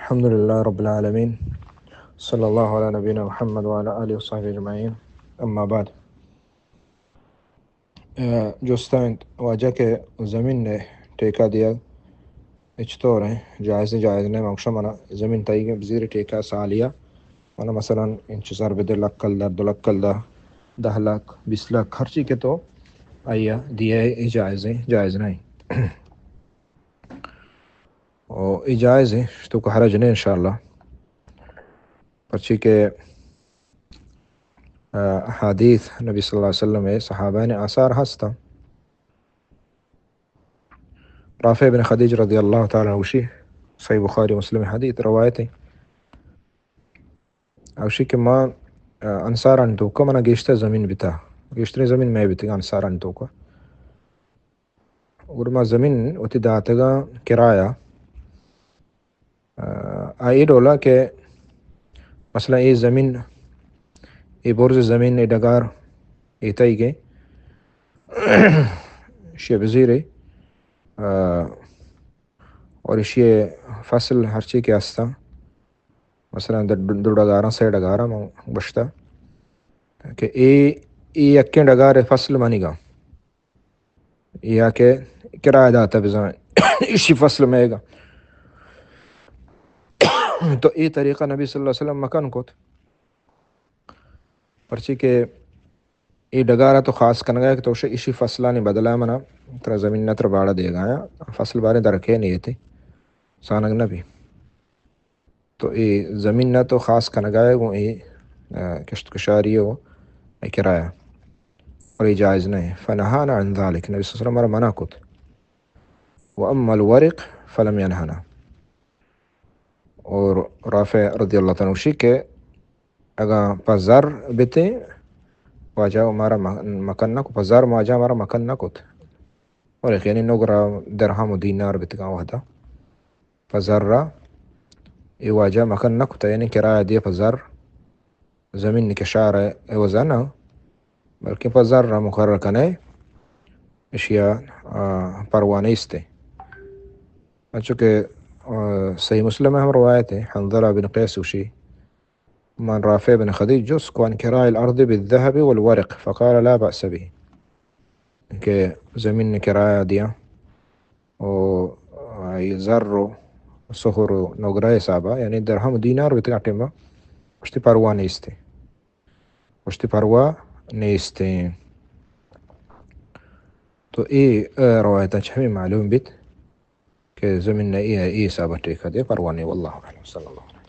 الحمد لله رب العالمين. صلی اللہ علیہ نبینا محمد وعلی آلہ وصحبہ اجمعین. اما بعد. جوستان واجہ کے زمین نے ٹیکہ دیا اچتور ہیں جائز نے موکشہ منا زمین تائی بزیر ٹیکہ سالیا منا مثلا انچ بدے لکل دا 2 لکل دا 10 لاکھ 20 لاکھ خرچی کے تو آیا دیا ہے جائز نہیں اور جائز ہے تو کو حرج نہیں انشاءاللہ. پرچی کے حدیث نبی صلی اللہ علیہ وسلم صحابہ نے آثار ہستا رافع بن خدیج رضی اللہ تعالیٰ عنہ صحیح بخاری مسلم حدیث روایت ہے اوشی کہ ما انصار انتو کا منا گیشتہ زمین بتا گیشتری زمین میں بتا انصار انتو کا اور ما زمین اتی داتگا کرایہ آئی ڈولا کہ مثلا یہ زمین یہ برز زمین یہ ڈگار یہ تائی گئے شی بزیرے اور یہ فصل ہر چی کے استا مثلا 2 ڈگارا 3 ڈگارا بشتا کہ ای اکیں ڈگار فصل مانی گا یا کہ کرایہ داتا بزان اسی فصل میں گا تو ای طریقہ نبی صلی اللہ علیہ وسلم مکان کو پرچی کہ ای ڈگارا تو خاص کن گیا کہ تو اسی فصلانی بدلا منا ترا زمین نتر باڑا دے گایا فصل بارے درکے نہیں تھے سانگ نبی تو ای زمین نہ تو خاص کن گائے وہ ای کشت کشاری ہو ای کرایہ اور ای جائز نہیں فنہانا عن ذالک نبی صلی اللہ علیہ وسلم منع کت واما الورق فلم ینہنا. اور رافع رضی اللہ تعالیٰ عنہ کہ اگر پزار بیتے واجہ ہمارا مکن نہ کو پزار واجہ ہمارا مکن نہ کت اور یعنی نگرا درہم و دینار بیتگا وحدا پزار را ای واجہ مکن نہ کتا یعنی کرایہ دیا پزار زمین نکشار ہے وزانا بلکہ پزار را مقرر کنے اشیاء پروانہ استے چونکہ صحیح مسلم ہم روایت ہے حنظلہ بن قیس وشی من رافع بن خدیج جسك عن كراء الأرض بالذهب والورق فقال لا بأس به کہ زمین نے کرایہ دیا اور زر و سخر و نگرہ صاحبہ یعنی درہم دینار بتگا ٹیمہ اشتی پرواہ نیستے تو ای روایتہ ہمیں معلوم بیت کہ زمین نے ای صاحبہ ٹیکہ دے پرواہ نہیں. واللہ اعلم. صلی اللہ علیہ وسلم.